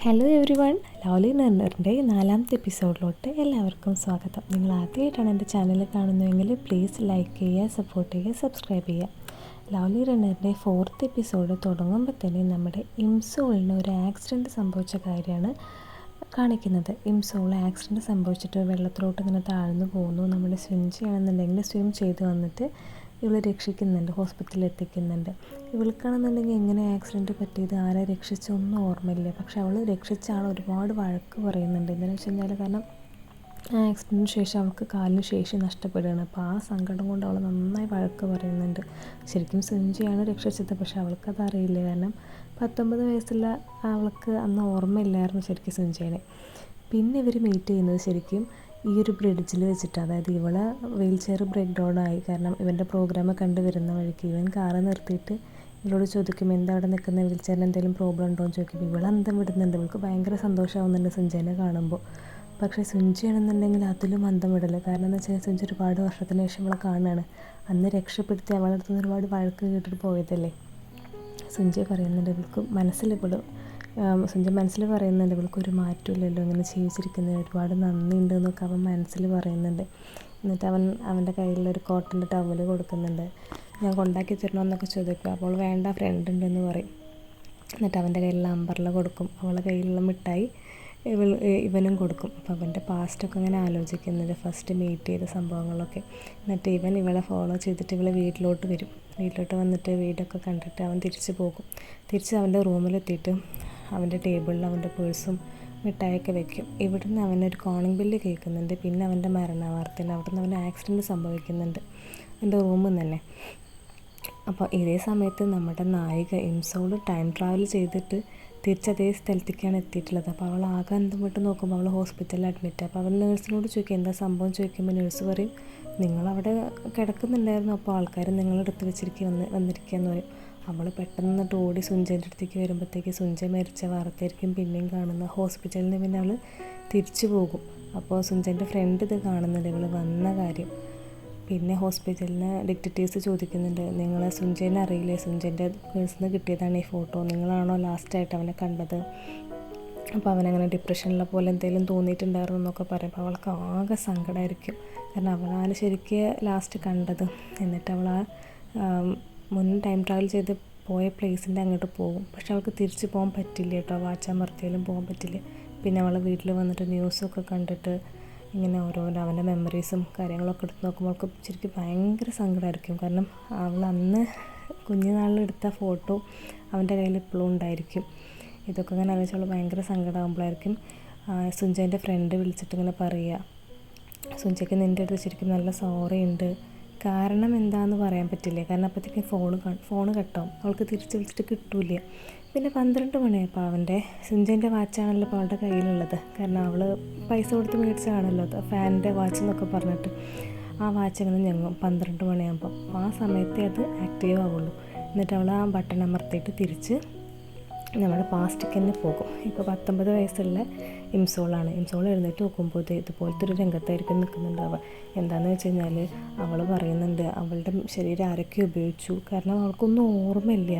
Hello every one, lovely ലെർണറിൻ്റെ 4ാമത്തെ എപ്പിസോഡിലോട്ട് എല്ലാവർക്കും സ്വാഗതം. നിങ്ങൾ ആദ്യമായിട്ടാണ് എൻ്റെ ചാനൽ കാണുന്നതെങ്കിൽ പ്ലീസ് ലൈക്ക് ചെയ്യുക, സപ്പോർട്ട് ചെയ്യുക, സബ്സ്ക്രൈബ് ചെയ്യുക. ലവ്ലി ലെർണറിൻ്റെ 4th എപ്പിസോഡ് തുടങ്ങുമ്പോൾ തന്നെ നമ്മുടെ ഇംസോളിന് ഒരു ആക്സിഡൻറ്റ് സംഭവിച്ച കാര്യമാണ് കാണിക്കുന്നത്. ഇംസോൾ ആക്സിഡൻറ്റ് സംഭവിച്ചിട്ട് വെള്ളത്തിലോട്ട് ഇങ്ങനെ താഴ്ന്നു പോകുന്നു. നമ്മുടെ സ്വിം ചെയ്യണമെന്നുണ്ടെങ്കിൽ സ്വിം ചെയ്ത് വന്നിട്ട് ഇവളെ രക്ഷിക്കുന്നുണ്ട്, ഹോസ്പിറ്റലിൽ എത്തിക്കുന്നുണ്ട്. ഇവൾക്കാണെന്നുണ്ടെങ്കിൽ എങ്ങനെ ആക്സിഡൻറ്റ് പറ്റിയത്, ആരെ രക്ഷിച്ചൊന്നും ഓർമ്മയില്ല. പക്ഷെ അവൾ രക്ഷിച്ച ആൾ ഒരുപാട് വഴക്ക് പറയുന്നുണ്ട്. എന്താണെന്ന് വെച്ച് കഴിഞ്ഞാൽ കാരണം ആ ആക്സിഡൻറ്റിന് ശേഷം അവൾക്ക് കാലിന് ശേഷി നഷ്ടപ്പെടുകയാണ്. അപ്പോൾ ആ സങ്കടം കൊണ്ട് അവൾ നന്നായി വഴക്ക് പറയുന്നുണ്ട്. ശരിക്കും സുഞ്ചിയാണ് രക്ഷിച്ചത്, പക്ഷെ അവൾക്കത് അറിയില്ല. കാരണം 19 വയസ്സുള്ള അവൾക്ക് അന്ന് ഓർമ്മയില്ലായിരുന്നു ശരിക്കും സുഞ്ചിനെ. പിന്നെ ഇവർ മീറ്റ് ചെയ്യുന്നത് ശരിക്കും ഈ ഒരു ബ്രിഡ്ജിൽ വെച്ചിട്ട്. അതായത് ഇവളെ വീൽ ചെയർ ബ്രേക്ക് ഡൗൺ ആയി. കാരണം ഇവൻ്റെ പ്രോഗ്രാം കണ്ടു വരുന്ന വഴിക്ക് ഇവൻ കാറ് നിർത്തിയിട്ട് ഇവളോട് ചോദിക്കും, എന്താ അവിടെ നിൽക്കുന്ന, വീൽ ചെയറിന് എന്തെങ്കിലും പ്രോബ്ലം ഉണ്ടോ എന്ന് ചോദിക്കും. ഇവൾ അന്തം വിടുന്നുണ്ട്. ഇവൾക്ക് ഭയങ്കര സന്തോഷമാവുന്നുണ്ട് സുഞ്ചേനെ കാണുമ്പോൾ. പക്ഷേ സുഞ്ചിയാണെന്നുണ്ടെങ്കിൽ അതിലും അന്തം വിടില്ല. കാരണം എന്ന് വെച്ചാൽ സുഞ്ചി ഒരുപാട് വർഷത്തിന് ശേഷം അവളെ കാണുകയാണ്. അന്ന് രക്ഷപ്പെടുത്തി അവളുടെ അടുത്ത് നിന്ന് ഒരുപാട് വഴക്ക് കേട്ടിട്ട് പോയതല്ലേ. സുഞ്ചി പറയുന്നുണ്ട് ഇവൾക്ക് മനസ്സിലിപ്പോഴും സുഞ്ചി മനസ്സിൽ പറയുന്നുണ്ട് ഇവൾക്കൊരു മാറ്റമില്ലല്ലോ, ഇങ്ങനെ ജീവിച്ചിരിക്കുന്നത്, ഒരുപാട് നന്ദിയുണ്ട് എന്നൊക്കെ അവൻ മനസ്സിൽ പറയുന്നുണ്ട്. എന്നിട്ട് അവൻ്റെ കയ്യിലൊരു കോട്ടൻ്റെ ടവൽ കൊടുക്കുന്നുണ്ട്. ഞാൻ കൊണ്ടാക്കി തരണമെന്നൊക്കെ ചോദിക്കും. അപ്പോൾ വേണ്ട, ഫ്രണ്ട് ഉണ്ടെന്ന് പറയും. എന്നിട്ട് അവൻ്റെ കയ്യിലുള്ള അമ്പർല കൊടുക്കും. അവളുടെ കയ്യിലുള്ള മിഠായി ഇവനും കൊടുക്കും. അപ്പോൾ അവൻ്റെ പാസ്റ്റൊക്കെ ഇങ്ങനെ ആലോചിക്കുന്നുണ്ട്, ഫസ്റ്റ് മീറ്റ് ചെയ്ത സംഭവങ്ങളൊക്കെ. എന്നിട്ട് ഇവളെ ഫോളോ ചെയ്തിട്ട് ഇവളെ വീട്ടിലോട്ട് വരും. വീട്ടിലോട്ട് വന്നിട്ട് വീടൊക്കെ കണ്ടിട്ട് അവൻ തിരിച്ച് പോകും. തിരിച്ച് അവൻ്റെ റൂമിലെത്തിയിട്ട് അവൻ്റെ ടേബിളിൽ അവൻ്റെ പേഴ്സും മിഠായിയൊക്കെ വെക്കും. ഇവിടുന്ന് അവനൊരു കോളിംഗ് ബെല്ല് കേൾക്കുന്നുണ്ട്. പിന്നെ അവൻ്റെ മരണവാർത്തയിൽ അവിടുന്ന് അവന് ആക്സിഡൻറ്റ് സംഭവിക്കുന്നുണ്ട് എൻ്റെ റൂമിൽ നിന്ന് തന്നെ. അപ്പോൾ ഇതേ സമയത്ത് നമ്മുടെ നായിക ഇംസോൾ ടൈം ട്രാവൽ ചെയ്തിട്ട് തിരിച്ചതേ സ്ഥലത്തേക്കാണ് എത്തിയിട്ടുള്ളത്. അപ്പോൾ അവൾ ആകെ അന്തം വിട്ട് നോക്കുമ്പോൾ അവൾ ഹോസ്പിറ്റലിൽ അഡ്മിറ്റ്. അപ്പോൾ അവൻ നേഴ്സിനോട് ചോദിക്കും എന്താ സംഭവം ചോദിക്കുമ്പോൾ നേഴ്സ് പറയും, നിങ്ങളവിടെ കിടക്കുന്നുണ്ടായിരുന്നു, അപ്പോൾ ആൾക്കാർ നിങ്ങളെടുത്ത് വന്നിരിക്കുക എന്ന് പറയും. അവൾ പെട്ടെന്ന് ഓടി സുഞ്ചേൻ്റെ അടുത്തേക്ക് വരുമ്പോഴത്തേക്ക് സുഞ്ച മരിച്ച വാർത്തയായിരിക്കും പിന്നെയും കാണുന്നത്. ഹോസ്പിറ്റലിൽ നിന്ന് പിന്നെ അവൾ തിരിച്ചു പോകും. അപ്പോൾ സുഞ്ചേൻ്റെ ഫ്രണ്ട് ഇത് കാണുന്നുണ്ട്, ഇവൾ വന്ന കാര്യം. പിന്നെ ഹോസ്പിറ്റലിൽ നിന്ന് ഡിറ്റക്റ്റീവ്സ് ചോദിക്കുന്നുണ്ട്, നിങ്ങൾ സുഞ്ചേനെ അറിയില്ലേ, സുഞ്ചേൻ്റെ പേഴ്സിൽ നിന്ന് കിട്ടിയതാണ് ഈ ഫോട്ടോ, നിങ്ങളാണോ ലാസ്റ്റായിട്ട് അവനെ കണ്ടത്? അപ്പോൾ അവനങ്ങനെ ഡിപ്രഷനിലെ പോലെ എന്തെങ്കിലും തോന്നിയിട്ടുണ്ടായിരുന്നു എന്നൊക്കെ പറയുമ്പോൾ അവൾക്ക് ആകെ സങ്കടമായിരിക്കും. കാരണം അവളാണ് ശരിക്കും ലാസ്റ്റ് കണ്ടത്. എന്നിട്ട് അവൾ മുൻ ടൈം ട്രാവൽ ചെയ്ത് പോയ പ്ലേസിൻ്റെ അങ്ങോട്ട് പോകും. പക്ഷെ അവൾക്ക് തിരിച്ച് പോകാൻ പറ്റില്ല കേട്ടോ, വാച്ചാമർത്തിയാലും പോകാൻ പറ്റില്ല. പിന്നെ അവൾ വീട്ടിൽ വന്നിട്ട് ന്യൂസൊക്കെ കണ്ടിട്ട് ഇങ്ങനെ ഓരോരോ അവൻ്റെ മെമ്മറീസും കാര്യങ്ങളൊക്കെ എടുത്ത് നോക്കുമ്പോൾ അവൾക്ക് ശരിക്കും ഭയങ്കര സങ്കടമായിരിക്കും. കാരണം അവൾ അന്ന് കുഞ്ഞുനാളിലെടുത്ത ഫോട്ടോ അവൻ്റെ കയ്യിൽ ഇപ്പോഴും ഉണ്ടായിരിക്കും. ഇതൊക്കെ ഇങ്ങനെ ആലോചിച്ചാൽ ഭയങ്കര സങ്കടമാകുമ്പോഴായിരിക്കും സുഞ്ചേൻ്റെ ഫ്രണ്ട് വിളിച്ചിട്ട് ഇങ്ങനെ പറയുക, സുഞ്ചയ്ക്ക് നിൻ്റെ അടുത്ത് ശരിക്കും നല്ല സോറി ഉണ്ട്, കാരണം എന്താണെന്ന് പറയാൻ പറ്റില്ല. കാരണം അപ്പോഴത്തേക്കും ഫോണ് കട്ടാവും, അവൾക്ക് തിരിച്ച് വിളിച്ചിട്ട് കിട്ടൂല. പിന്നെ 12 മണിയായപ്പോൾ അവൻ്റെ സുഞ്ചേൻ്റെ വാച്ചാണല്ലോ ഇപ്പോൾ അവളുടെ കയ്യിലുള്ളത്. കാരണം അവൾ പൈസ കൊടുത്ത് മേടിച്ചതാണല്ലോ ഫാനിൻ്റെ വാച്ച് എന്നൊക്കെ പറഞ്ഞിട്ട്. ആ വാച്ച് ഇങ്ങനെ ഞെങ്ങും 12 മണിയാകുമ്പോൾ. ആ സമയത്തേ അത് ആക്റ്റീവ് ആവുള്ളൂ. എന്നിട്ട് അവൾ ആ ബട്ടൺ അമർത്തിയിട്ട് തിരിച്ച് നമ്മുടെ പാസ്റ്റിക്ക് തന്നെ പോകും. ഇപ്പോൾ 19 വയസ്സുള്ള ഇംസോളാണ്. ഇംസോൾ എഴുന്നേറ്റ് നോക്കുമ്പോൾ ഇതുപോലത്തെ ഒരു രംഗത്തായിരിക്കും നിൽക്കുന്നുണ്ടാവുക. എന്താണെന്ന് വെച്ച് കഴിഞ്ഞാൽ അവൾ പറയുന്നുണ്ട് അവളുടെ ശരീരം ആരൊക്കെ ഉപയോഗിച്ചു. കാരണം അവൾക്കൊന്നും ഓർമ്മയില്ല.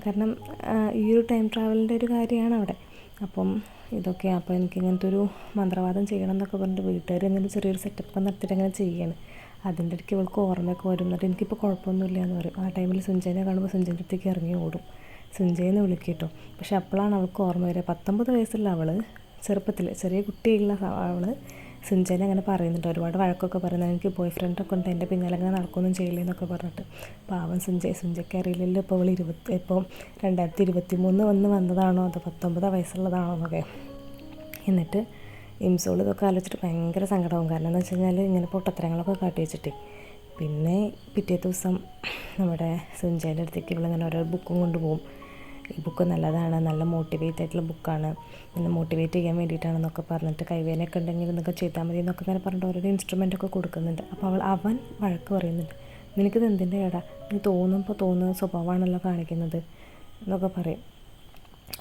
കാരണം ഈ ഒരു ടൈം ട്രാവലിൻ്റെ ഒരു കാര്യമാണ് അവിടെ. അപ്പം ഇതൊക്കെ അപ്പോൾ എനിക്ക് ഇങ്ങനത്തെ ഒരു മന്ത്രവാദം ചെയ്യണം എന്നൊക്കെ പറഞ്ഞിട്ട് വീട്ടുകാർ ഇങ്ങനെ ചെറിയൊരു സെറ്റപ്പ് നടത്തിയിട്ട് അങ്ങനെ ചെയ്യാണ്. അതിൻ്റെ ഇടയ്ക്ക് ഇവൾക്ക് ഓർമ്മയൊക്കെ വരും. എന്നിട്ട് എനിക്കിപ്പോൾ കുഴപ്പമൊന്നുമില്ല എന്ന് പറയും. ആ ടൈമിൽ സുഞ്ചേനെ കാണുമ്പോൾ സുഞ്ചേൻ്റെ അടുത്തേക്ക് ഇറങ്ങി ഓടും, സുഞ്ചേന്ന് വിളിക്കട്ടോ. പക്ഷെ അപ്പോഴാണ് അവൾക്ക് ഓർമ്മ വരിക 19 വയസ്സുള്ള അവൾ ചെറുപ്പത്തിൽ ചെറിയ കുട്ടിയുള്ള അവൾ സുഞ്ചേനെ അങ്ങനെ പറയുന്നുണ്ട്. ഒരുപാട് വഴക്കൊക്കെ പറയുന്നത്, എനിക്ക് ബോയ് ഫ്രണ്ടൊക്കെ ഉണ്ട്, എൻ്റെ പിന്നാലെ അങ്ങനെ നടക്കുകയൊന്നും ചെയ്യില്ല എന്നൊക്കെ പറഞ്ഞിട്ട്. പാവം സുഞ്ചയ്ക്ക് അറിയില്ലല്ലോ ഇപ്പോൾ അവൾ ഇപ്പോൾ 2023 വന്നതാണോ അതോ 19 വയസ്സുള്ളതാണോ എന്നൊക്കെ. എന്നിട്ട് ഇംസോൾ ഇതൊക്കെ ആലോചിച്ചിട്ട് ഭയങ്കര സങ്കടമാവും. കാരണം എന്ന് വെച്ച് കഴിഞ്ഞാൽ ഇങ്ങനെ പൊട്ടത്തരങ്ങളൊക്കെ കാട്ടി വെച്ചിട്ട്. പിന്നെ പിറ്റേ ദിവസം നമ്മുടെ സുഞ്ചേൻ്റെ അടുത്തേക്ക് ഇവളിങ്ങനെ ഓരോ ബുക്കും കൊണ്ടുപോകും. ഈ ബുക്ക് നല്ലതാണ്, നല്ല മോട്ടിവേറ്റ് ആയിട്ടുള്ള ബുക്കാണ്, പിന്നെ മോട്ടിവേറ്റ് ചെയ്യാൻ വേണ്ടിയിട്ടാണെന്നൊക്കെ പറഞ്ഞിട്ട് കൈവേനയൊക്കെ ഉണ്ടെങ്കിൽ ഇതൊക്കെ ചെയ്താൽ മതി എന്നൊക്കെ ഇങ്ങനെ പറഞ്ഞിട്ട് ഓരോ ഇൻസ്ട്രുമെൻ്റൊക്കെ കൊടുക്കുന്നുണ്ട്. അപ്പോൾ അവൻ വഴക്ക് പറയുന്നുണ്ട്, നിനക്കിത് എന്തിൻ്റെ ഏടാ, നീ തോന്നുന്ന സ്വഭാവമാണല്ലോ കാണിക്കുന്നത് എന്നൊക്കെ പറയും.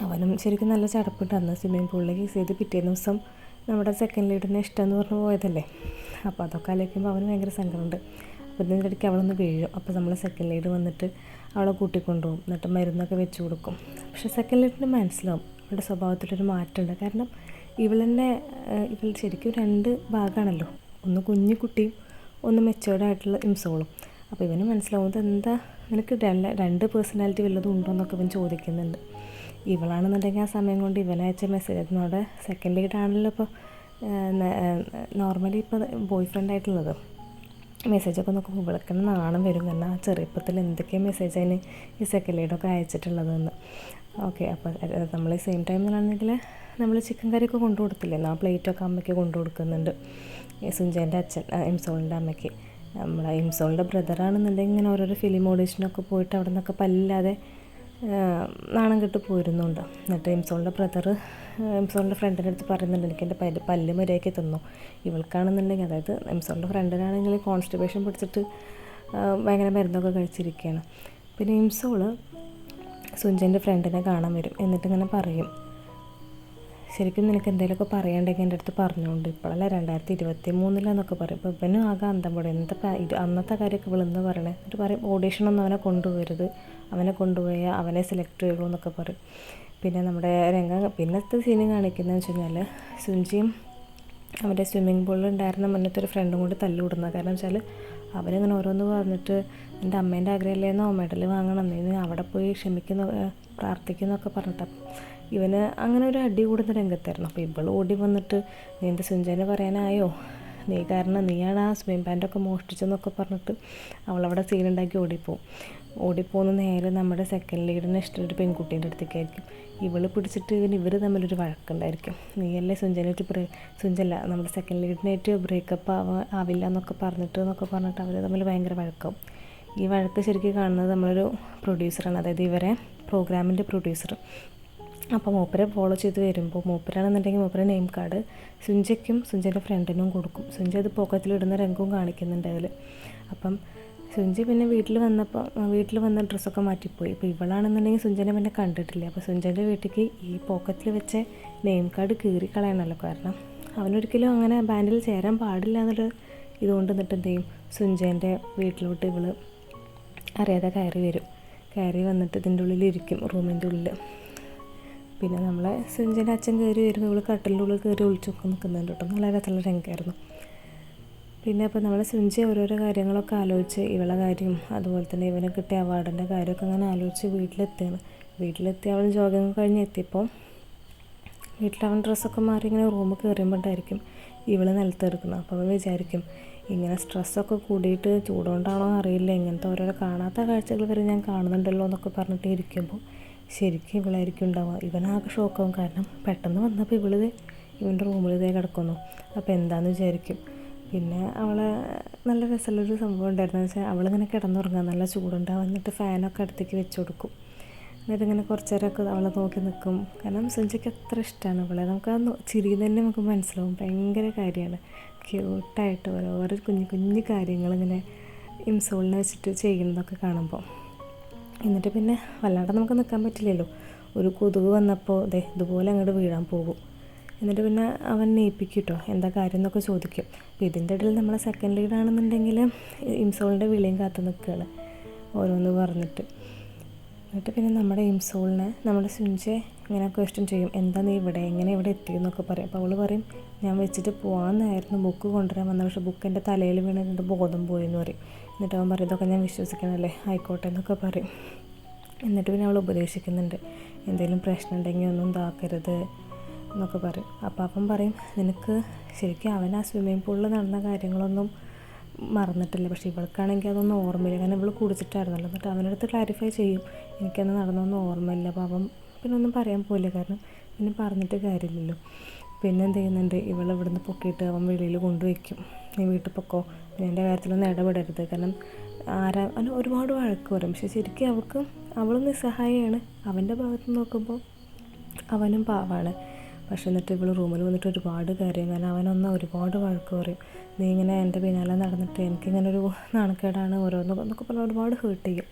അവനും ശരിക്കും നല്ല ചടപ്പിട്ട് അന്ന് സ്വിമ്മിങ് പൂളിലേക്ക് യൂസ് ചെയ്ത് പിറ്റേ ദിവസം നമ്മുടെ സെക്കൻഡ് ലീഡിനെ ഇഷ്ടമെന്ന് പറഞ്ഞ് പോയതല്ലേ. അപ്പോൾ അതൊക്കെ ആലോചിക്കുമ്പോൾ അവന് ഭയങ്കര സങ്കടമുണ്ട്. അപ്പോൾ ഇതിൻ്റെ ഇടയ്ക്ക് അവളൊന്ന് വീഴും. അപ്പോൾ നമ്മൾ സെക്കൻഡ് ലീഡ് വന്നിട്ട് അവളെ കൂട്ടിക്കൊണ്ടുപോകും. എന്നിട്ട് മരുന്നൊക്കെ വെച്ച് കൊടുക്കും. പക്ഷേ സെക്കൻഡ് ലീഡിന് മനസ്സിലാവും ഇവളുടെ സ്വഭാവത്തിലൊരു മാറ്റമുണ്ട്. കാരണം ഇവൾ ശരിക്കും 2 ഭാഗമാണല്ലോ, ഒന്ന് കുഞ്ഞു കുട്ടിയും ഒന്ന് മെച്ചേർഡായിട്ടുള്ള ഇംസോളും. അപ്പോൾ ഇവന് മനസ്സിലാവും എന്താ നിനക്ക് 2 പേഴ്സണാലിറ്റി വല്ലതും ഉണ്ടോ എന്നൊക്കെ ഇവൻ ചോദിക്കുന്നുണ്ട്. ഇവളാണെന്നുണ്ടെങ്കിൽ ആ സമയം കൊണ്ട് ഇവനയച്ച മെസ്സേജ് നമ്മുടെ സെക്കൻഡ് ലീഡാണല്ലോ ഇപ്പോൾ നോർമലി ഇപ്പോൾ ബോയ് ഫ്രണ്ടായിട്ടുള്ളത്. മെസ്സേജൊക്കെ നോക്കുമ്പോൾ ഇവൾക്കെന്നെ നാണം വരും, കാരണം ആ ചെറുപ്പത്തിൽ എന്തൊക്കെയാണ് മെസ്സേജ് അതിന് ഈ സെക്കൻഡ് ലീഡൊക്കെ അയച്ചിട്ടുള്ളതെന്ന്. ഓക്കെ, അപ്പോൾ നമ്മൾ സെയിം ടൈമിലാണെങ്കിൽ നമ്മൾ ചിക്കൻ കറിയൊക്കെ കൊണ്ടു കൊടുത്തില്ലേ, ആ പ്ലേറ്റൊക്കെ അമ്മയ്ക്ക് കൊണ്ടു കൊടുക്കുന്നുണ്ട് സുഞ്ചേൻ്റെ അച്ഛൻ, ഇംസോളിൻ്റെ അമ്മയ്ക്ക്. നമ്മളെ ഇംസോളിൻ്റെ ബ്രദറാണെന്നുണ്ടെങ്കിൽ ഇങ്ങനെ ഓരോരോ ഫിലിം ഓഡീഷനൊക്കെ പോയിട്ട് അവിടെ നിന്നൊക്കെ പല്ലാതെ നാണം കെട്ട് പോരുന്നുണ്ട്. എന്നിട്ട് ഇംസോളിൻ്റെ ഫ്രണ്ടിൻ്റെ അടുത്ത് പറയുന്നുണ്ട്, എനിക്ക് എൻ്റെ പല്ല് മര്യാദയ്ക്ക് തന്നു. ഇവൾക്കാണെന്നുണ്ടെങ്കിൽ, അതായത് ഇംസോളിൻ്റെ ഫ്രണ്ടിനാണെങ്കിൽ കോൺസ്റ്റിപ്പേഷൻ പിടിച്ചിട്ട് ഭയങ്കര മരുന്നൊക്കെ കഴിച്ചിരിക്കുകയാണ്. പിന്നെ ഇംസോള് സുഞ്ചേൻ്റെ ഫ്രണ്ടിനെ കാണാൻ വരും. എന്നിട്ടിങ്ങനെ പറയും, ശരിക്കും നിനക്ക് എന്തെങ്കിലുമൊക്കെ പറയാണ്ടെങ്കിൽ എൻ്റെ അടുത്ത് പറഞ്ഞുകൊണ്ട്, ഇപ്പോഴല്ല 2023 പറയും. അപ്പോൾ ഇവനും ആകെ അന്തം പൊടി, അന്നത്തെ കാര്യമൊക്കെ ഇവളെന്ന് പറയണേ. എന്നിട്ട് പറയും ഓഡീഷനൊന്നും അവനെ കൊണ്ടുപോകരുത്, അവനെ കൊണ്ടുപോയാൽ അവനെ സെലക്ട് ചെയ്യുള്ളൂ എന്നൊക്കെ പറയും. പിന്നെ നമ്മുടെ പിന്നത്തെ സീന് കാണിക്കുന്നതെന്ന് വെച്ച് കഴിഞ്ഞാൽ സുഞ്ചിയും അവൻ്റെ സ്വിമ്മിങ് പൂളിൽ ഉണ്ടായിരുന്ന മുന്നത്തെ ഒരു ഫ്രണ്ടും കൂടി തല്ലുകൂടുന്നത്. കാരണം വെച്ചാൽ അവരിങ്ങനെ ഓരോന്ന് പറഞ്ഞിട്ട് എൻ്റെ അമ്മേൻ്റെ ആഗ്രഹമല്ലേന്നോ മെഡൽ വാങ്ങണം, നീ അവിടെ പോയി പ്രാർത്ഥിക്കുന്നൊക്കെ പറഞ്ഞിട്ട് ഇവന് അങ്ങനെ ഒരു അടി കൂടുന്ന രംഗത്തായിരുന്നു. അപ്പോൾ ഇവൾ ഓടി വന്നിട്ട്, നീ എൻ്റെ സുഞ്ചേനെ പറയാനായോ, നീ കാരണം നീയാണ് ആ സ്വിമ്മിങ് പാൻറ്റൊക്കെ മോഷ്ടിച്ചെന്നൊക്കെ പറഞ്ഞിട്ട് അവളവിടെ സീനുണ്ടാക്കി ഓടിപ്പോകുന്ന നേരെ നമ്മുടെ സെക്കൻഡ് ലീഡിന് ഇഷ്ടമൊരു പെൺകുട്ടീൻ്റെ അടുത്തേക്കായിരിക്കും. ഇവൾ പിടിച്ചിട്ട് ഇവർ തമ്മിലൊരു വഴക്കുണ്ടായിരിക്കും. നീയല്ലേ സുഞ്ചല്ല നമ്മുടെ സെക്കൻഡ് ലീഡിനായിട്ട് ബ്രേക്കപ്പ് ആവില്ല എന്നൊക്കെ പറഞ്ഞിട്ട് അവർ തമ്മിൽ ഭയങ്കര വഴക്കാവും. ഈ വഴക്ക് ശരിക്കും കാണുന്നത് നമ്മളൊരു പ്രൊഡ്യൂസറാണ്, അതായത് ഇവരെ പ്രോഗ്രാമിൻ്റെ പ്രൊഡ്യൂസർ. അപ്പോൾ മൂപ്പരെ ഫോളോ ചെയ്ത് വരുമ്പോൾ മൂപ്പരാണെന്നുണ്ടെങ്കിൽ മൂപ്പരെ നെയിം കാർഡ് സുഞ്ചൻ്റെ ഫ്രണ്ടിനും കൊടുക്കും. സുഞ്ച അത് പോക്കറ്റിലിടുന്ന രംഗവും കാണിക്കുന്നുണ്ട് അതിൽ. അപ്പം സുഞ്ചി പിന്നെ വീട്ടിൽ വന്ന ഡ്രസ്സൊക്കെ മാറ്റിപ്പോയി. ഇപ്പോൾ ഇവളാണെന്നുണ്ടെങ്കിൽ സുഞ്ചനെ പിന്നെ കണ്ടിട്ടില്ല. അപ്പോൾ സുഞ്ചൻ്റെ വീട്ടിലേക്ക് ഈ പോക്കറ്റിൽ വെച്ച നെയിം കാർഡ് കീറി കളയണമല്ലോ, കാരണം അവനൊരിക്കലും അങ്ങനെ ബാൻഡിൽ ചേരാൻ പാടില്ല എന്നൊരു ഇതുകൊണ്ട് നിന്നിട്ട് എന്ത് ചെയ്യും, സുഞ്ചേൻ്റെ വീട്ടിലോട്ട് ഇവള് അറിയാതെ കയറി വന്നിട്ട് ഇതിൻ്റെ ഉള്ളിലിരിക്കും, റൂമിൻ്റെ ഉള്ളിൽ. പിന്നെ നമ്മളെ സുഞ്ചൻ്റെ അച്ഛൻ കയറി വരുമ്പോൾ ഇവൾ കട്ടിലിൻ്റെ ഉള്ളിൽ കയറി ഒളിച്ചൊക്കെ നിൽക്കുന്നുണ്ട് കേട്ടോ. നല്ല രസമുള്ള രംഗമായിരുന്നു. പിന്നെ അപ്പോൾ നമ്മളെ സുഞ്ചി ഓരോരോ കാര്യങ്ങളൊക്കെ ആലോചിച്ച് ഇവളെ കാര്യം, അതുപോലെ തന്നെ ഇവനെ കിട്ടിയ അവാർഡിൻ്റെ കാര്യമൊക്കെ അങ്ങനെ ആലോചിച്ച് വീട്ടിലെത്തി അവൾ ജോഗിങ് കഴിഞ്ഞ് എത്തിയപ്പോൾ വീട്ടിലവൻ ഡ്രസ്സൊക്കെ മാറി ഇങ്ങനെ റൂമിൽ കയറിയുമ്പോഴായിരിക്കും ഇവൾ നിലത്തെടുക്കുന്നത്. അപ്പോൾ അവൻ വിചാരിക്കും, ഇങ്ങനെ സ്ട്രെസ്സൊക്കെ കൂടിയിട്ട് ചൂടുകൊണ്ടാണോ അറിയില്ല, ഇങ്ങനത്തെ ഓരോരോ കാണാത്ത കാഴ്ചകൾ വരെ ഞാൻ കാണുന്നുണ്ടല്ലോ എന്നൊക്കെ പറഞ്ഞിട്ട് ഇരിക്കുമ്പോൾ ശരിക്കും ഇവളായിരിക്കും ഉണ്ടാവുക. ഇവനാകെ ഷോക്കാവും, കാരണം പെട്ടെന്ന് വന്നപ്പോൾ ഇവൻ്റെ റൂമിൽ കിടക്കുന്നു. അപ്പോൾ എന്താണെന്ന് വിചാരിക്കും. പിന്നെ അവളെ നല്ല രസമുള്ളൊരു സംഭവം ഉണ്ടായിരുന്നു വെച്ചാൽ, അവളിങ്ങനെ കിടന്നുറങ്ങുക, നല്ല ചൂടുണ്ടാവും, എന്നിട്ട് ഫാനൊക്കെ അടുത്തേക്ക് വെച്ച് കൊടുക്കും. എന്നിട്ടിങ്ങനെ കുറച്ച് നേരമൊക്കെ അവളെ നോക്കി നിൽക്കും. കാരണം സുഞ്ചയ്ക്ക് അത്ര ഇഷ്ടമാണ് അവളെ. നമുക്ക് ആ ചിരി തന്നെ നമുക്ക് മനസ്സിലാവും, ഭയങ്കര കാര്യമാണ്, ക്യൂട്ടായിട്ട് ഓരോ കുഞ്ഞു കാര്യങ്ങളിങ്ങനെ ഇംസോളിനെ വെച്ചിട്ട് ചെയ്യുന്നതൊക്കെ കാണുമ്പോൾ. എന്നിട്ട് പിന്നെ വല്ലാണ്ട് നമുക്ക് നിൽക്കാൻ പറ്റില്ലല്ലോ, ഒരു കൊതുക് വന്നപ്പോൾ ഇതുപോലെ അങ്ങോട്ട് വീഴാൻ പോകും. എന്നിട്ട് പിന്നെ അവൻ നെയ്പ്പിക്കും കേട്ടോ, എന്താ കാര്യം എന്നൊക്കെ ചോദിക്കും. അപ്പോൾ ഇതിൻ്റെ ഇടയിൽ നമ്മളെ സെക്കൻഡ് ലീഡാണെന്നുണ്ടെങ്കിൽ ഇംസോളിൻ്റെ വിളിയും കാത്തു നിൽക്കുകയാണ് ഓരോന്ന് പറഞ്ഞിട്ട്. എന്നിട്ട് പിന്നെ നമ്മുടെ നമ്മുടെ സുഞ്ചെ ഇങ്ങനെ ക്വസ്റ്റ്യൻ ചെയ്യും, എന്താ നീ എങ്ങനെ ഇവിടെ എത്തിയെന്നൊക്കെ പറയും. അപ്പോൾ അവൾ പറയും, ഞാൻ വെച്ചിട്ട് പോകാമെന്നായിരുന്നു, ബുക്ക് കൊണ്ടുവരാൻ വന്നത്, പക്ഷേ ബുക്ക് എൻ്റെ തലയിൽ വീണിട്ട് ബോധം പോയെന്ന് പറയും. എന്നിട്ട് അവൻ പറയും, ഇതൊക്കെ ഞാൻ വിശ്വസിക്കണമല്ലേ, ആയിക്കോട്ടെ എന്നൊക്കെ പറയും. എന്നിട്ട് പിന്നെ അവൾ ഉപദേശിക്കുന്നുണ്ട്, എന്തെങ്കിലും പ്രശ്നം ഉണ്ടെങ്കിൽ ഒന്നും ഇതാക്കരുത് എന്നൊക്കെ പറയും. അപ്പോൾ അവൻ പറയും, നിനക്ക് ശരിക്കും അവൻ ആ സ്വിമ്മിങ് പൂളിൽ നടന്ന കാര്യങ്ങളൊന്നും മറന്നിട്ടില്ല, പക്ഷേ ഇവൾക്കാണെങ്കിൽ അതൊന്നും ഓർമ്മയില്ല, കാരണം ഇവൾ കുടിച്ചിട്ടായിരുന്നല്ലോ. എന്നിട്ട് അവനടുത്ത് ക്ലാരിഫൈ ചെയ്യും, എനിക്കന്ന് നടന്നൊന്നും ഓർമ്മയില്ല. അപ്പോൾ അവൻ പിന്നെ ഒന്നും പറയാൻ പോയില്ല, കാരണം പിന്നെ പറഞ്ഞിട്ട് കാര്യമില്ലല്ലോ. പിന്നെ എന്ത് ചെയ്യുന്നുണ്ട്, ഇവിടുന്ന് പൊക്കിയിട്ട് അവൻ വെളിയിൽ കൊണ്ടുവയ്ക്കും, നീ വീട്ടിൽ പൊക്കോ, പിന്നെ എൻ്റെ കാര്യത്തിലൊന്നും ഇടപെടരുത്, കാരണം അവന് ഒരുപാട് വഴക്ക് പറയും. പക്ഷേ ശരിക്കും അവളും നിസ്സഹായമാണ്, അവൻ്റെ ഭാഗത്ത് നോക്കുമ്പോൾ അവനും പാവാണ്. പക്ഷേ എന്നിട്ട് ഇവൾ റൂമിൽ വന്നിട്ട് ഒരുപാട് കാര്യം, കാരണം അവനൊന്ന് ഒരുപാട് വഴക്ക് പറയും, നീ ഇങ്ങനെ എൻ്റെ പിന്നാലെ നടന്നിട്ട് എനിക്കിങ്ങനെ ഒരു നാണക്കേടാണ് ഓരോന്നൊക്കെ പറഞ്ഞാൽ ഒരുപാട് ഹേർട്ട് ചെയ്യും.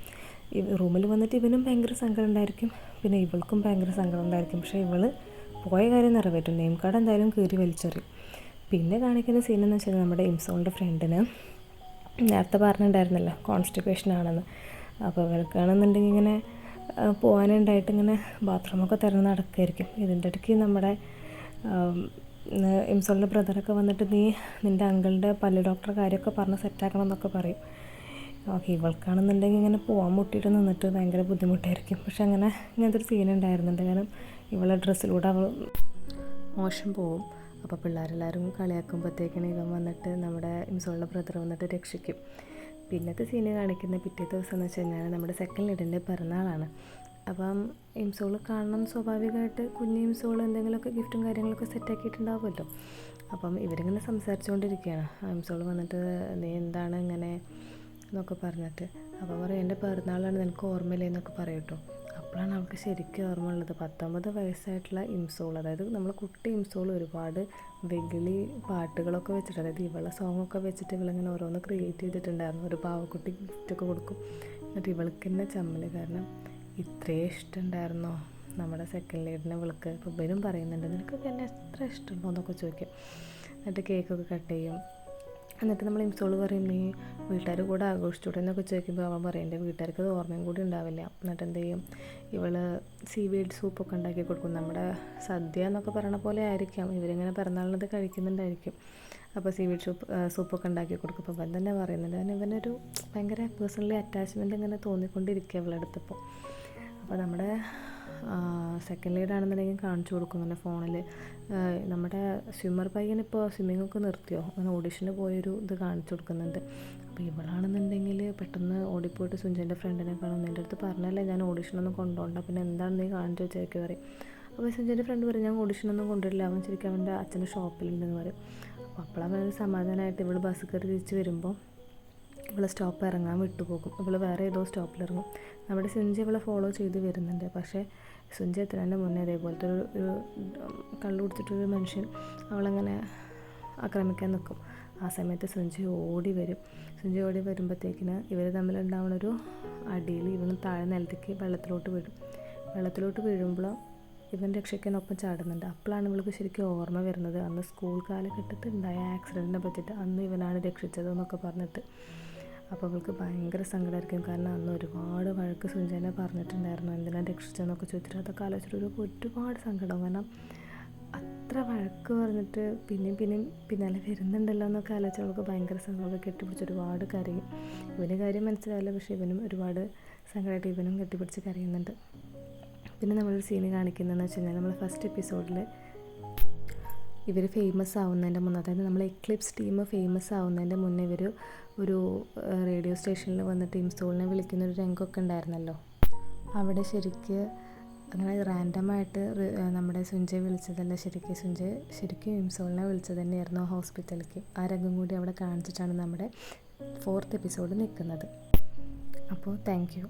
റൂമിൽ വന്നിട്ട് ഇവനും ഭയങ്കര സങ്കടം ഉണ്ടായിരിക്കും, പിന്നെ ഇവൾക്കും ഭയങ്കര സങ്കടം ഉണ്ടായിരിക്കും. പക്ഷേ ഇവൾ പോയ കാര്യം നിറവേറ്റും, നെയിം കാർഡ് എന്തായാലും കീറി വലിച്ചെറിയും. പിന്നെ കാണിക്കുന്ന സീനെന്ന് വെച്ചാൽ നമ്മുടെ ഇംസോളിൻ്റെ ഫ്രണ്ടിന് നേരത്തെ പറഞ്ഞിട്ടുണ്ടായിരുന്നല്ലോ കോൺസ്റ്റിപ്പേഷൻ ആണെന്ന്. അപ്പോൾ ഇവൾക്കാണെന്നുണ്ടെങ്കിൽ ഇങ്ങനെ പോകാനുണ്ടായിട്ട് ഇങ്ങനെ ബാത്റൂമൊക്കെ തിരഞ്ഞ് നടക്കുമായിരിക്കും. ഇതിൻ്റെ ഇടയ്ക്ക് നമ്മുടെ ഇംസോളിൻ്റെ ബ്രദറൊക്കെ വന്നിട്ട് നിൻ്റെ അങ്കിളിൻ്റെ പല്ല് ഡോക്ടറെ കാര്യമൊക്കെ പറഞ്ഞ് സെറ്റാക്കണം എന്നൊക്കെ പറയും. ഓക്കെ, ഇവൾക്കാണെന്നുണ്ടെങ്കിൽ ഇങ്ങനെ പോകാൻ മുട്ടിയിട്ട് നിന്നിട്ട് ഭയങ്കര ബുദ്ധിമുട്ടായിരിക്കും. പക്ഷെ ഇങ്ങനത്തെ ഒരു സീൻ ഉണ്ടായിരുന്നുണ്ട്. കാരണം ഇവളെ ഡ്രസ്സിലൂടെ അവൾ മോശം പോവും. അപ്പോൾ പിള്ളേരെല്ലാവരും കളിയാക്കുമ്പോഴത്തേക്കാണ് ഇവൻ വന്നിട്ട് നമ്മുടെ ഇംസോളിൻ്റെ ബ്രദർ വന്നിട്ട് രക്ഷിക്കും. പിന്നത്തെ സീന് കാണിക്കുന്ന പിറ്റേ ദിവസം എന്ന് വെച്ച് കഴിഞ്ഞാൽ നമ്മുടെ സെക്കൻഡ് ലീഡിൻ്റെ പിറന്നാളാണ്. അപ്പം ഇംസോൾ കാണണം, സ്വാഭാവികമായിട്ട് കുഞ്ഞ് ഇംസോൾ എന്തെങ്കിലുമൊക്കെ ഗിഫ്റ്റും കാര്യങ്ങളൊക്കെ സെറ്റാക്കിയിട്ടുണ്ടാവുമല്ലോ. അപ്പം ഇവരിങ്ങനെ സംസാരിച്ചുകൊണ്ടിരിക്കുകയാണ്. ഇംസോൾ വന്നിട്ട് നീ എന്താണ് ഇങ്ങനെ എന്നൊക്കെ പറഞ്ഞിട്ട്, അപ്പോൾ പറയും എൻ്റെ പിറന്നാളാണ്, നിനക്ക് ഓർമ്മയില്ലേ എന്നൊക്കെ പറയും കേട്ടോ. അപ്പോഴാണ് അവൾക്ക് ശരിക്കും ഓർമ്മ ഉള്ളത്. 19 വയസ്സായിട്ടുള്ള ഇംസോൾ, അതായത് നമ്മൾ കുട്ടി ഇംസോൾ ഒരുപാട് വെകിളി പാട്ടുകളൊക്കെ വെച്ചിട്ട്, അതായത് ഇവളെ സോങ്ങൊക്കെ വെച്ചിട്ട് ഇവളിങ്ങനെ ഓരോന്ന് ക്രിയേറ്റ് ചെയ്തിട്ടുണ്ടായിരുന്നു. ഒരു പാവക്കുട്ടി ഗിഫ്റ്റൊക്കെ കൊടുക്കും. എന്നിട്ട് ഇവൾക്ക് തന്നെ ചമ്മല്, കാരണം ഇത്രയും ഇഷ്ടമുണ്ടായിരുന്നോ നമ്മുടെ സെക്കൻഡ് ലീഡിനെ ഇവൾക്ക്. ഇപ്പോൾ ഇവനും പറയുന്നുണ്ട് നിനക്കൊക്കെ എന്നെ എത്ര ഇഷ്ടമുണ്ടോ എന്നൊക്കെ ചോദിക്കും. എന്നിട്ട് കേക്കൊക്കെ കട്ട് ചെയ്യും. എന്നിട്ട് നമ്മൾ ഇംസോൾ പറയും നീ വീട്ടുകാർ കൂടെ ആഘോഷിച്ചൂടെ എന്നൊക്കെ ചോദിക്കുമ്പോൾ അവൻ പറയും എൻ്റെ വീട്ടുകാർക്ക് അത് ഓർമ്മയും കൂടി ഉണ്ടാവില്ല. എന്നിട്ട് എന്ത് ചെയ്യും, ഇവള് സീവീഡ് സൂപ്പൊക്കെ ഉണ്ടാക്കി കൊടുക്കും. നമ്മുടെ സദ്യ എന്നൊക്കെ പറയണ പോലെ ആയിരിക്കാം, ഇവരിങ്ങനെ പിറന്നാളിനത് കഴിക്കുന്നുണ്ടായിരിക്കും. അപ്പോൾ സീവീഡ് സൂപ്പൊക്കെ ഉണ്ടാക്കി കൊടുക്കും. അപ്പോൾ അവൻ തന്നെ പറയുന്നുണ്ട്, കാരണം ഇവനൊരു ഭയങ്കര പേഴ്സണലി അറ്റാച്ച്മെൻറ്റ് ഇങ്ങനെ തോന്നിക്കൊണ്ടിരിക്കുക ഇവളെടുത്തപ്പോൾ. അപ്പോൾ നമ്മുടെ സെക്കൻഡ് ലീഡാണെന്നുണ്ടെങ്കിൽ കാണിച്ചു കൊടുക്കും ഇങ്ങനെ ഫോണിൽ. നമ്മുടെ സ്വിമ്മർ പയ്യനിപ്പോൾ സ്വിമ്മിങ്ങൊക്കെ നിർത്തിയോ, അങ്ങനെ ഓഡിഷന് പോയൊരു ഇത് കാണിച്ചു കൊടുക്കുന്നുണ്ട്. അപ്പോൾ ഇവളാണെന്നുണ്ടെങ്കിൽ പെട്ടെന്ന് ഓടിപ്പോയിട്ട് സുഞ്ചൻ്റെ ഫ്രണ്ടിനെ കാണും. എൻ്റെ അടുത്ത് പറഞ്ഞല്ലേ ഞാൻ ഓഡിഷനൊന്നും കൊണ്ടുപോകണ്ട, പിന്നെ എന്താണ് നീ കാണിച്ചു വെച്ചേക്ക് പറയും. അപ്പോൾ സുഞ്ചൻ്റെ ഫ്രണ്ട് പറയും ഞാൻ ഓഡിഷനൊന്നും കൊണ്ടുവരില്ല, അവൻ ശരിക്കും അവൻ്റെ അച്ഛൻ്റെ ഷോപ്പിലുണ്ടെന്ന് പറയും. അപ്പോൾ അപ്പോഴവൻ സമാധാനമായിട്ട് ഇവൾ ബസ് കയറി തിരിച്ച് വരുമ്പോൾ ഇവളെ സ്റ്റോപ്പ് ഇറങ്ങാൻ വിട്ടുപോകും. ഇവൾ വേറെ ഏതോ സ്റ്റോപ്പിലിറങ്ങും. നമ്മുടെ സുഞ്ചി ഇവളെ ഫോളോ ചെയ്ത് വരുന്നുണ്ട്. പക്ഷേ സുഞ്ചി എത്തുന്നതിൻ്റെ മുന്നേ അതേപോലത്തെ ഒരു കള്ളു കുടിച്ചിട്ടൊരു മനുഷ്യൻ അവളങ്ങനെ ആക്രമിക്കാൻ നിൽക്കും. ആ സമയത്ത് സുഞ്ചി ഓടി വരും. സുഞ്ചി ഓടി വരുമ്പോഴത്തേക്കിന് ഇവർ തമ്മിലുണ്ടാവുന്നൊരു അടിയിൽ ഇവന് താഴെ നിലത്തേക്ക് വെള്ളത്തിലോട്ട് വീഴുമ്പോൾ ഇവൻ രക്ഷിക്കാനൊപ്പം ചാടുന്നുണ്ട്. അപ്പോഴാണ് ഇവൾക്ക് ശരിക്കും ഓർമ്മ വരുന്നത് അന്ന് സ്കൂൾ കാലഘട്ടത്തിൽ ഉണ്ടായ ആക്സിഡൻറ്റിനെ പറ്റിയിട്ട്, അന്ന് ഇവനാണ് രക്ഷിച്ചതെന്നൊക്കെ പറഞ്ഞിട്ട്. അപ്പോൾ അവൾക്ക് ഭയങ്കര സങ്കടമായിരിക്കും. കാരണം അന്ന് ഒരുപാട് വഴക്ക് സുഞ്ചനെ പറഞ്ഞിട്ടുണ്ടായിരുന്നു, എന്തിനാണ് രക്ഷിച്ചതെന്നൊക്കെ ചോദിച്ചിട്ട്. അതൊക്കെ ആലോചിച്ചിട്ട് ഒരുപാട് സങ്കടം. കാരണം അത്ര വഴക്ക് പറഞ്ഞിട്ട് പിന്നെയും പിന്നാലെ വരുന്നുണ്ടല്ലോ എന്നൊക്കെ ആലോചിച്ച് അവൾക്ക് ഭയങ്കര സങ്കടം. കെട്ടിപ്പിടിച്ച് ഒരുപാട് കരയും. ഇവന് കാര്യം മനസ്സിലാവില്ല, പക്ഷേ ഇവനും ഒരുപാട് സങ്കടമായിട്ട് ഇവനും കെട്ടിപ്പിടിച്ച് കരയുന്നുണ്ട്. പിന്നെ നമ്മളൊരു സീന് കാണിക്കുന്നതെന്ന് വെച്ച് കഴിഞ്ഞാൽ നമ്മൾ ഫസ്റ്റ് എപ്പിസോഡിൽ ഇവർ ഫേമസ് ആവുന്നതിൻ്റെ മുന്നേ, അതായത് നമ്മൾ എക്ലിപ്സ് ടീം ഫേമസ് ആവുന്നതിൻ്റെ മുന്നേ ഇവർ ഒരു റേഡിയോ സ്റ്റേഷനിൽ വന്നിട്ട് ഇംസോളിനെ വിളിക്കുന്നൊരു രംഗമൊക്കെ ഉണ്ടായിരുന്നല്ലോ. അവിടെ ശരിക്ക് അങ്ങനെ റാൻഡമായിട്ട് നമ്മുടെ സുഞ്ചയെ വിളിച്ചതല്ല, ശരിക്കും ഇംസോളിനെ വിളിച്ചത് തന്നെയായിരുന്നു ഹോസ്പിറ്റലിലേക്ക്. ആ രംഗം കൂടി അവിടെ കാണിച്ചിട്ടാണ് നമ്മുടെ 4th എപ്പിസോഡ് നിൽക്കുന്നത്. അപ്പോൾ താങ്ക് യു.